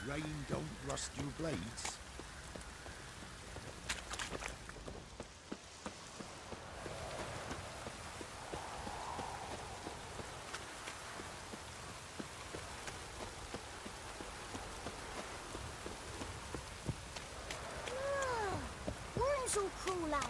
Rain don't rust your blades. Worms will crawl out.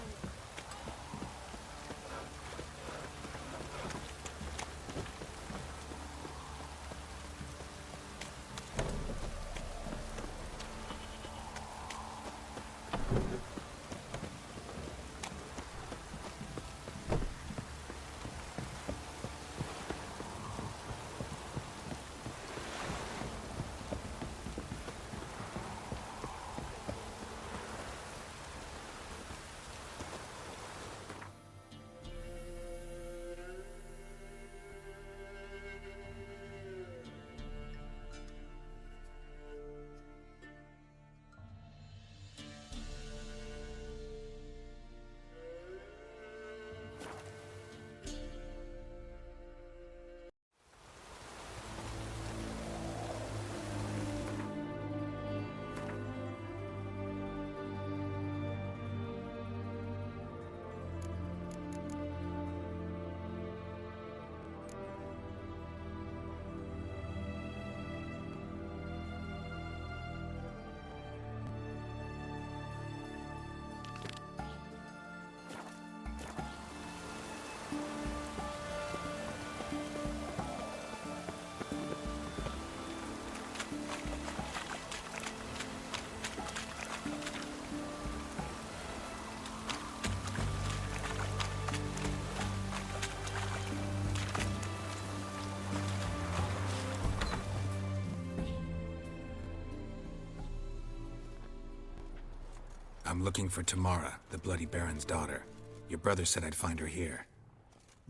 I'm looking for Tamara, the Bloody Baron's daughter. Your brother said I'd find her here.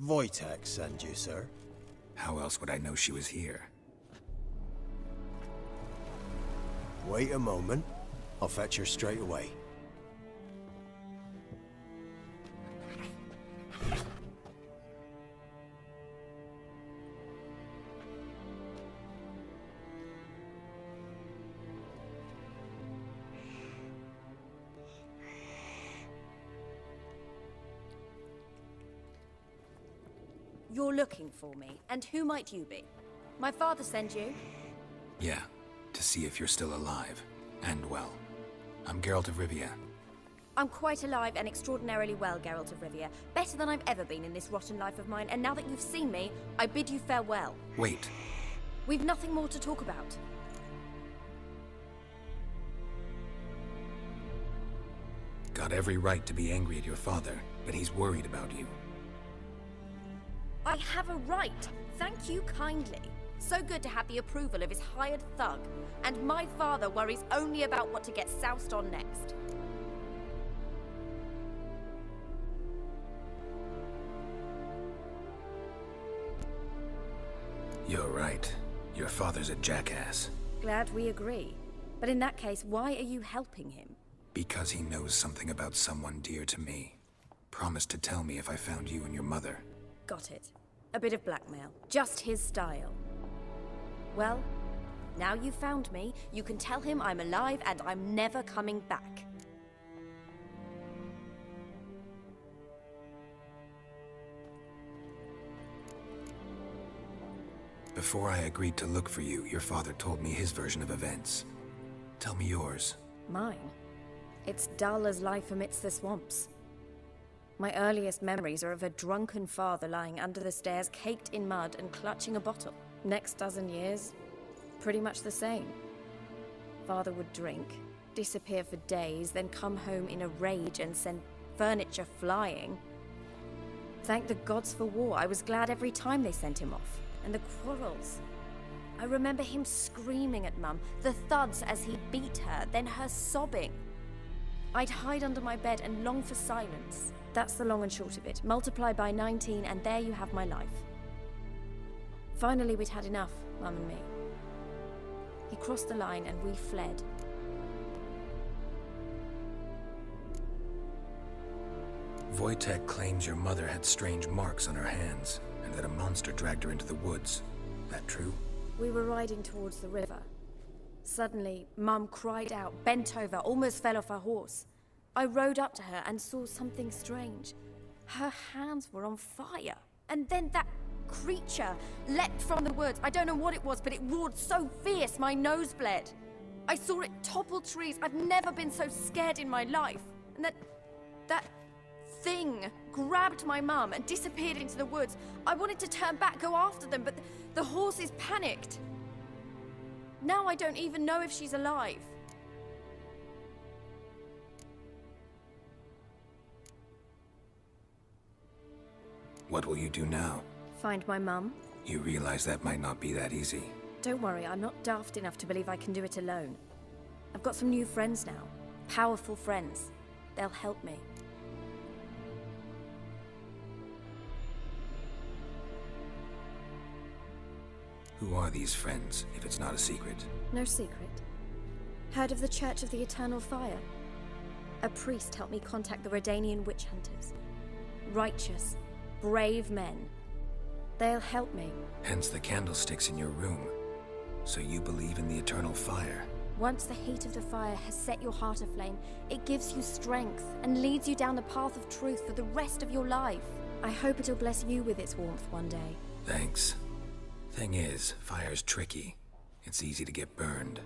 Wojtek sent you, sir. How else would I know she was here? Wait a moment. I'll fetch her straight away. You're looking for me, and who might you be? My father sent you? Yeah, to see if you're still alive. And well. I'm Geralt of Rivia. I'm quite alive and extraordinarily well, Geralt of Rivia. Better than I've ever been in this rotten life of mine, and now that you've seen me, I bid you farewell. Wait. We've nothing more to talk about. Got every right to be angry at your father, but he's worried about you. I have a right. Thank you kindly. So good to have the approval of his hired thug. And my father worries only about what to get soused on next. You're right. Your father's a jackass. Glad we agree. But in that case, why are you helping him? Because he knows something about someone dear to me. Promised to tell me if I found you and your mother. Got it. A bit of blackmail. Just his style. Well, now you've found me, you can tell him I'm alive and I'm never coming back. Before I agreed to look for you, your father told me his version of events. Tell me yours. Mine? It's dull as life amidst the swamps. My earliest memories are of a drunken father lying under the stairs, caked in mud and clutching a bottle. Next dozen years, pretty much the same. Father would drink, disappear for days, then come home in a rage and send furniture flying. Thank the gods for war. I was glad every time they sent him off. And the quarrels. I remember him screaming at Mum, the thuds as he beat her, then her sobbing. I'd hide under my bed and long for silence. That's the long and short of it. Multiply by 19 and there you have my life. Finally, we'd had enough, Mum and me. He crossed the line and we fled. Wojtek claims your mother had strange marks on her hands, and that a monster dragged her into the woods. That true? We were riding towards the river. Suddenly, Mum cried out, bent over, almost fell off her horse. I rode up to her and saw something strange. Her hands were on fire. And then that creature leapt from the woods. I don't know what it was, but it roared so fierce my nose bled. I saw it topple trees. I've never been so scared in my life. And that thing grabbed my mum and disappeared into the woods. I wanted to turn back, go after them, but the horses panicked. Now I don't even know if she's alive. What will you do now? Find my mum. You realize that might not be that easy. Don't worry, I'm not daft enough to believe I can do it alone. I've got some new friends now. Powerful friends. They'll help me. Who are these friends, if it's not a secret? No secret. Heard of the Church of the Eternal Fire? A priest helped me contact the Redanian witch hunters. Righteous, brave men. They'll help me. Hence the candlesticks in your room. So you believe in the eternal fire? Once the heat of the fire has set your heart aflame, it gives you strength and leads you down the path of truth for the rest of your life. I hope it'll bless you with its warmth one day. Thanks. Thing is, fire's tricky. It's easy to get burned.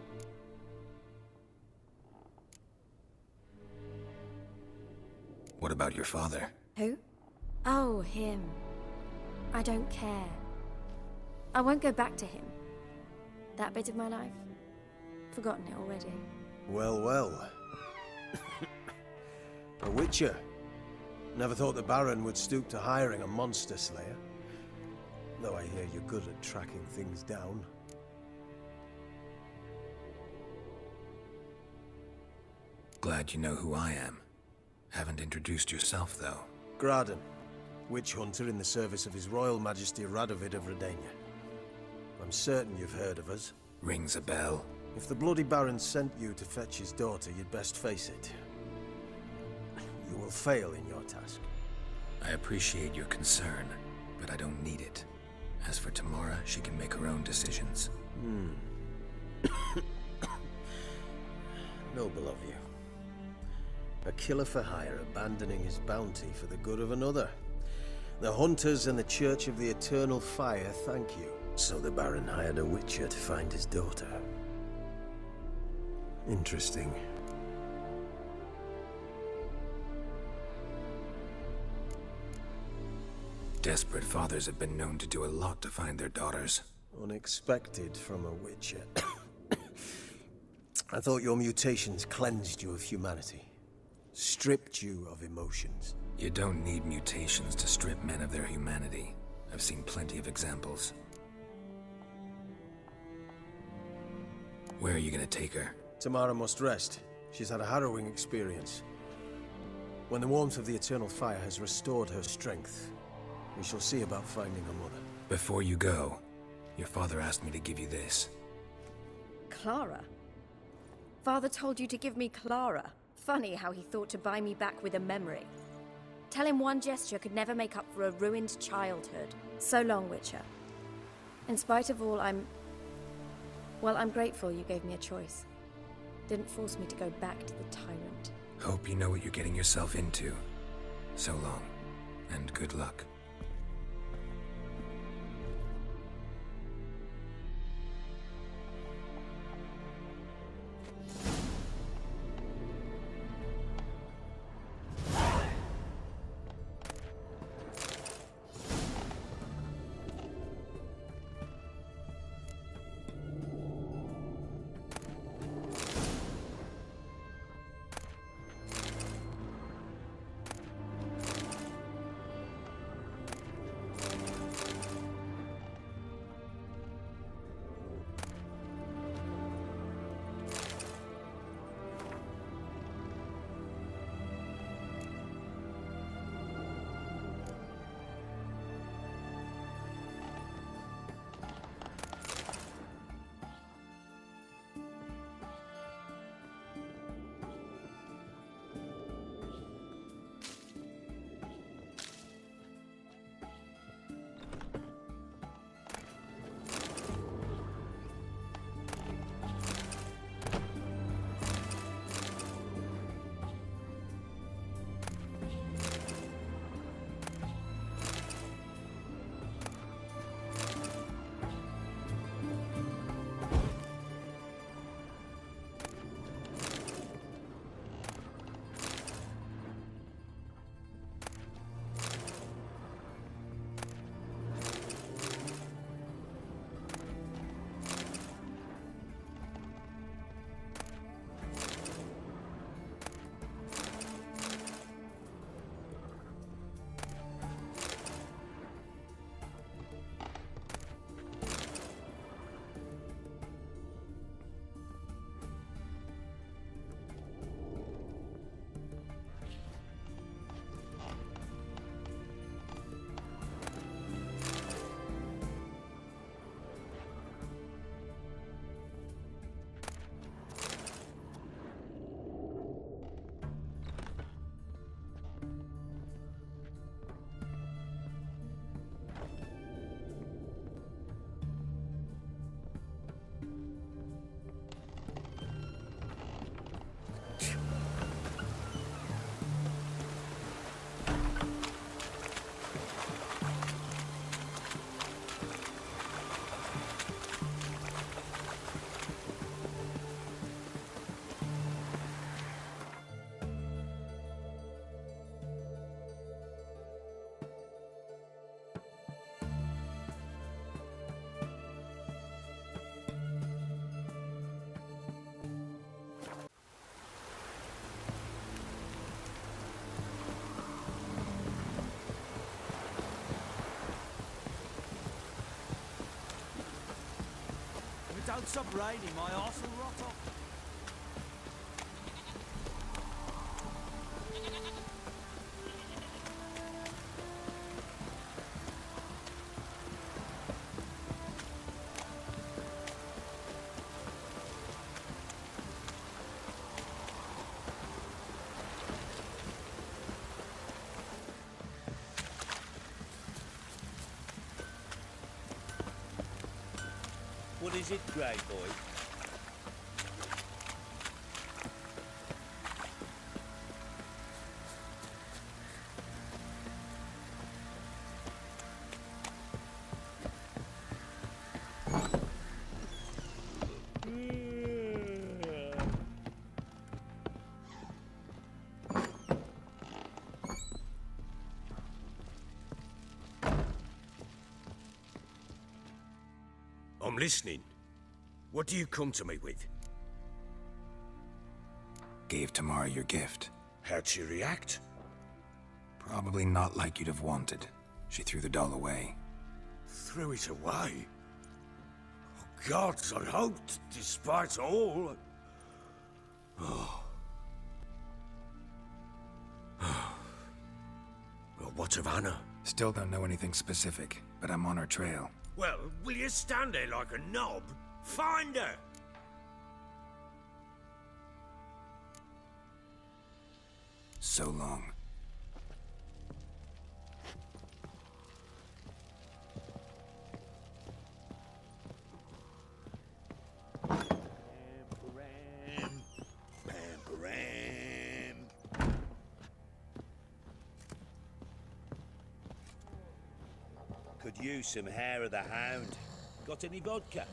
What about your father? Who? Oh, him. I don't care. I won't go back to him. That bit of my life? Forgotten it already. Well, well. A witcher. Never thought the Baron would stoop to hiring a monster slayer. Though I hear you're good at tracking things down. Glad you know who I am. Haven't introduced yourself, though. Graden, witch hunter in the service of His Royal Majesty Radovid of Redania. I'm certain you've heard of us. Rings a bell. If the Bloody Baron sent you to fetch his daughter, you'd best face it. You will fail in your task. I appreciate your concern, but I don't need it. As for Tamara, she can make her own decisions. Noble of you. A killer for hire abandoning his bounty for the good of another. The hunters and the Church of the Eternal Fire thank you. So the Baron hired a witcher to find his daughter. Interesting. Desperate fathers have been known to do a lot to find their daughters. Unexpected from a witcher. I thought your mutations cleansed you of humanity. Stripped you of emotions. You don't need mutations to strip men of their humanity. I've seen plenty of examples. Where are you gonna take her? Tamara must rest. She's had a harrowing experience. When the warmth of the Eternal Fire has restored her strength, we shall see about finding her mother. Before you go, your father asked me to give you this. Clara? Father told you to give me Clara. Funny how he thought to buy me back with a memory. Tell him one gesture could never make up for a ruined childhood. So long, Witcher. In spite of all, I'm grateful you gave me a choice. Didn't force me to go back to the tyrant. Hope you know what you're getting yourself into. So long, and good luck. stop raining, my arse will rot off. What is it, Grey Boy? I'm listening. What do you come to me with? Gave Tamara your gift. How'd she react? Probably not like you'd have wanted. She threw the doll away. Threw it away? Oh, gods, I hoped, despite all... Oh. Well, what of Anna? Still don't know anything specific, but I'm on her trail. Well, will you stand there like a knob? Find her! So long. Could use some hair of the hound. Got any vodka?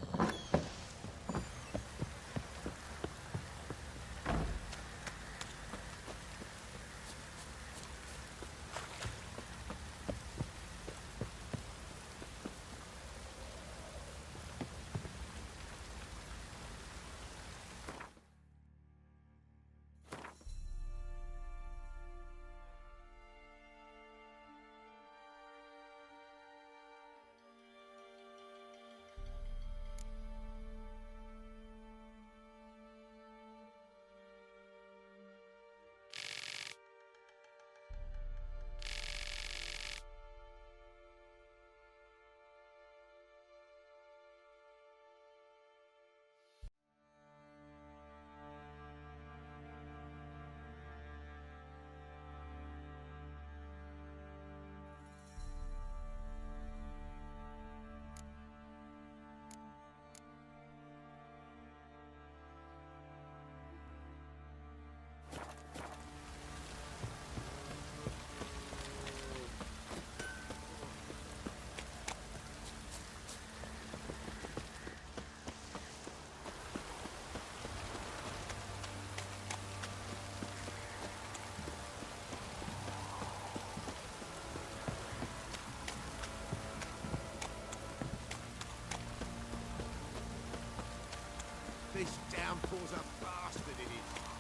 This downpour's a bastard, it is.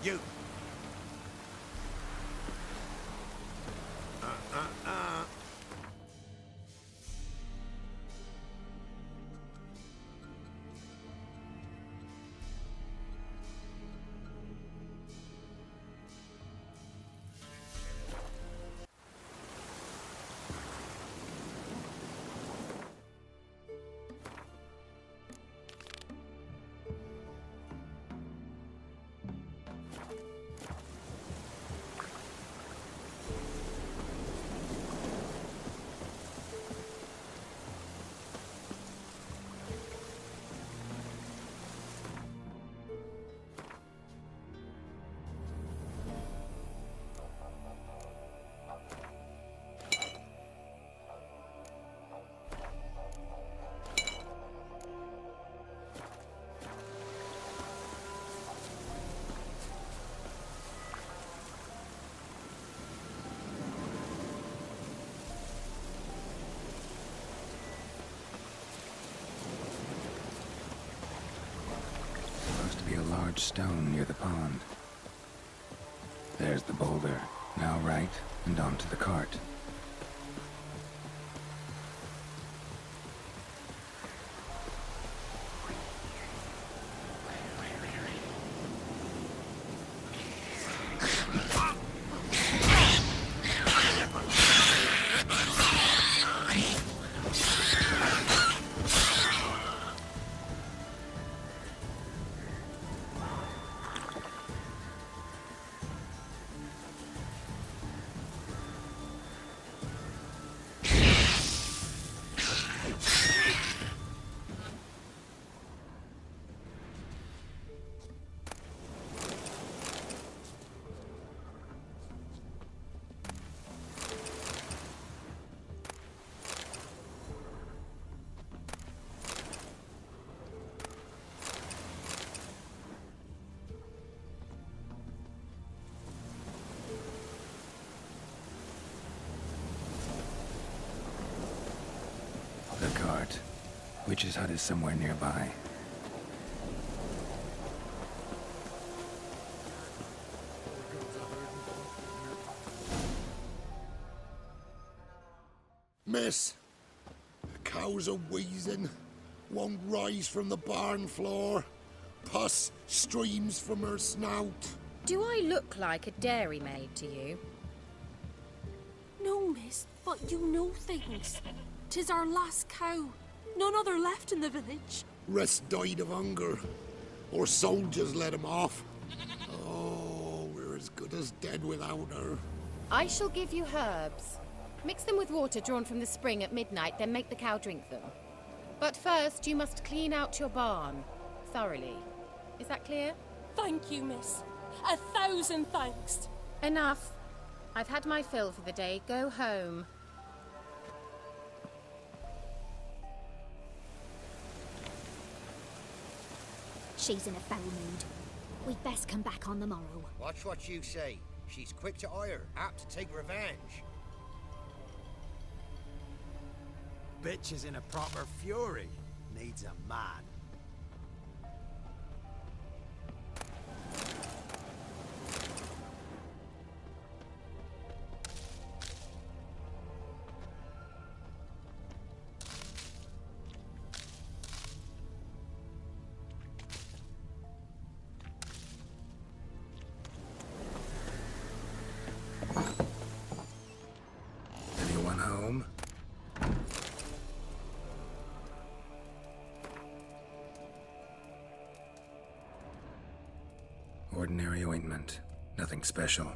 You. large stone near the pond. There's the boulder. Now right, and onto the cart. The cart. Witch's hut is somewhere nearby. Miss, the cows are wheezing, won't rise from the barn floor. Pus streams from her snout. Do I look like a dairymaid to you? No, miss, but you know things. 'Tis our last cow. None other left in the village. Rest died of hunger, or soldiers let him off. Oh, we're as good as dead without her. I shall give you herbs. Mix them with water drawn from the spring at midnight, then make the cow drink them. But first, you must clean out your barn. Thoroughly. Is that clear? Thank you, miss. 1,000 thanks. Enough. I've had my fill for the day. Go home. She's in a foul mood. We'd best come back on the morrow. Watch what you say. She's quick to ire, apt to take revenge. Bitch is in a proper fury. Needs a man. Anyone home? Ordinary ointment. Nothing special.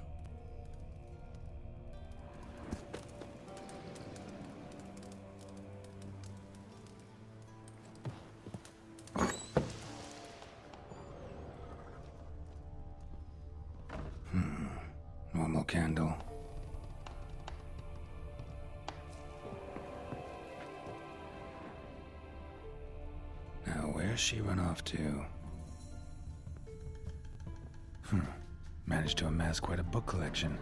Normal candle. Now, where's she run off to? Managed to amass quite a book collection.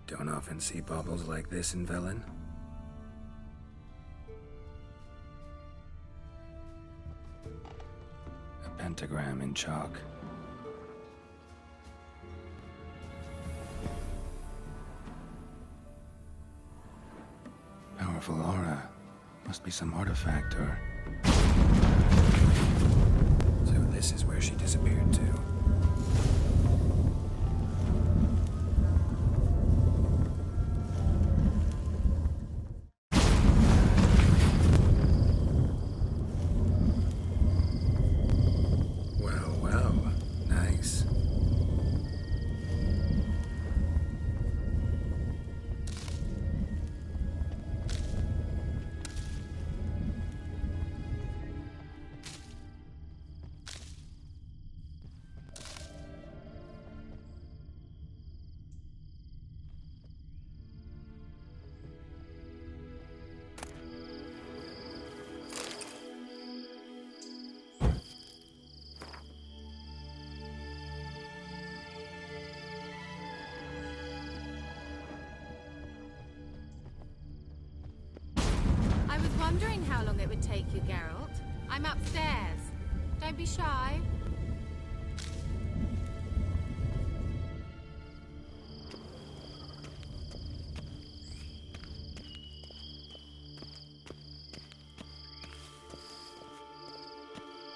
Don't often see baubles like this in Velen. A pentagram in chalk. Powerful aura. Must be some artifact or... So this is where she disappeared to. Wondering how long it would take you, Geralt? I'm upstairs. Don't be shy.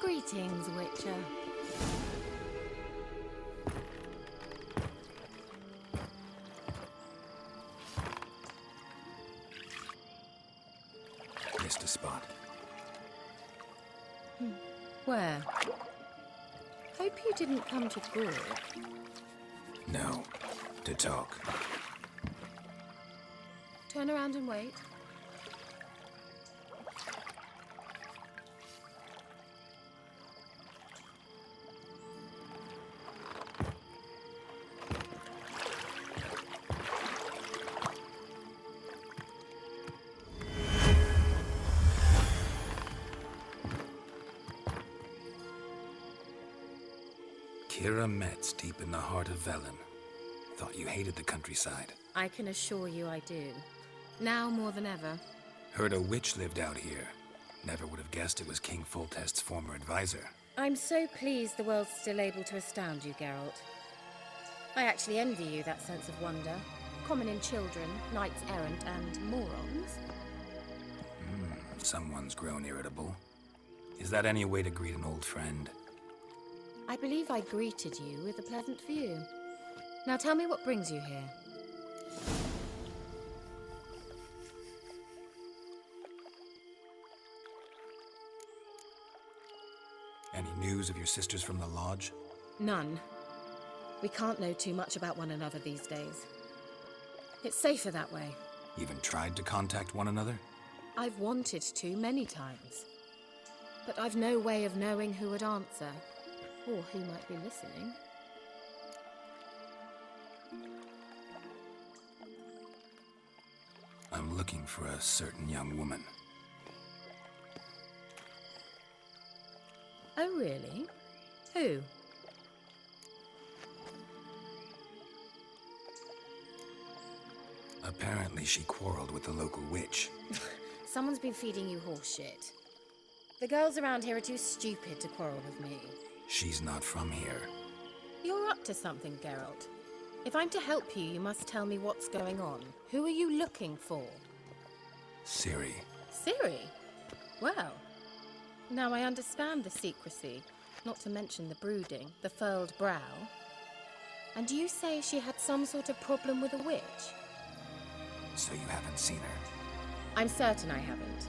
Greetings, Witcher. Missed a spot. Where? Hope you didn't come to Gore. No. To talk. Turn around and wait. Kira Metz, deep in the heart of Velen. Thought you hated the countryside. I can assure you I do. Now more than ever. Heard a witch lived out here. Never would have guessed it was King Foltest's former advisor. I'm so pleased the world's still able to astound you, Geralt. I actually envy you that sense of wonder. Common in children, knights errant, and morons. Someone's grown irritable. Is that any way to greet an old friend? I believe I greeted you with a pleasant view. Now tell me what brings you here. Any news of your sisters from the lodge? None. We can't know too much about one another these days. It's safer that way. Even tried to contact one another? I've wanted to many times. But I've no way of knowing who would answer, or who might be listening. I'm looking for a certain young woman. Oh, really? Who? Apparently she quarreled with the local witch. Someone's been feeding you horse shit. The girls around here are too stupid to quarrel with me. She's not from here. You're up to something, Geralt. If I'm to help you, you must tell me what's going on. Who are you looking for? Ciri. Ciri? Well, now I understand the secrecy, not to mention the brooding, the furled brow. And you say she had some sort of problem with a witch? So you haven't seen her? I'm certain I haven't.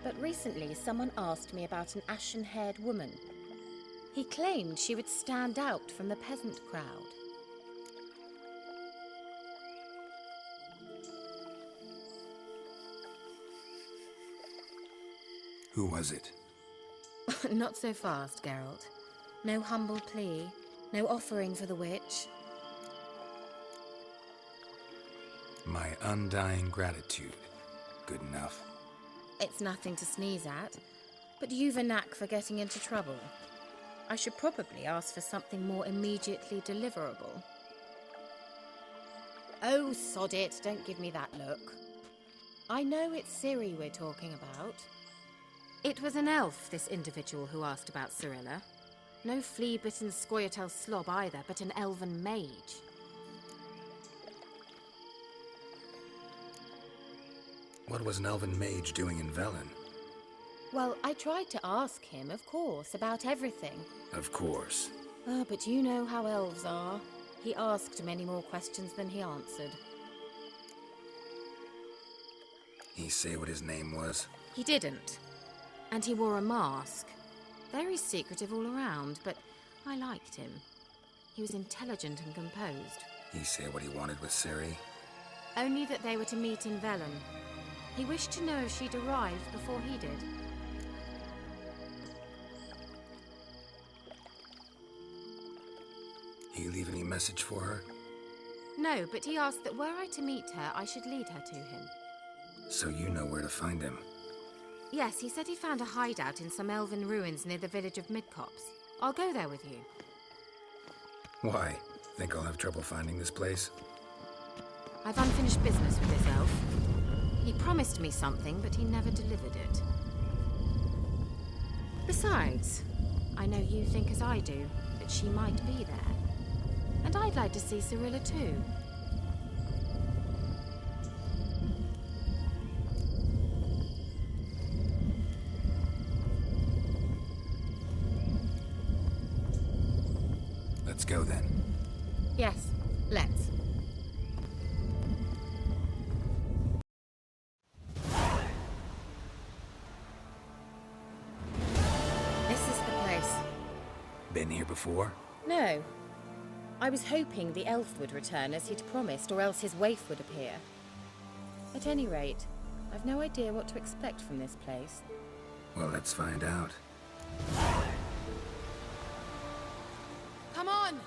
But recently, someone asked me about an ashen-haired woman. He claimed she would stand out from the peasant crowd. Who was it? Not so fast, Geralt. No humble plea, no offering for the witch. My undying gratitude. Good enough. It's nothing to sneeze at, but you've a knack for getting into trouble. I should probably ask for something more immediately deliverable. Oh, sod it, don't give me that look. I know it's Ciri we're talking about. It was an elf, this individual who asked about Cirilla. No flea-bitten Scoia'tael slob either, but an elven mage. What was an elven mage doing in Velen? Well, I tried to ask him, of course, about everything. Of course. But you know how elves are. He asked many more questions than he answered. He say what his name was? He didn't. And he wore a mask. Very secretive all around, but I liked him. He was intelligent and composed. He say what he wanted with Ciri? Only that they were to meet in Velen. He wished to know if she'd arrived before he did. He leave any message for her? No, but he asked that were I to meet her, I should lead her to him. So you know where to find him? Yes, he said he found a hideout in some elven ruins near the village of Midcopse. I'll go there with you. Why? Think I'll have trouble finding this place? I've unfinished business with this elf. He promised me something, but he never delivered it. Besides, I know you think as I do, that she might be there. And I'd like to see Cyrilla too. Let's go then. Yes, let's. This is the place. Been here before? No. I was hoping the elf would return as he'd promised, or else his waif would appear. At any rate, I've no idea what to expect from this place. Well, let's find out. Come on!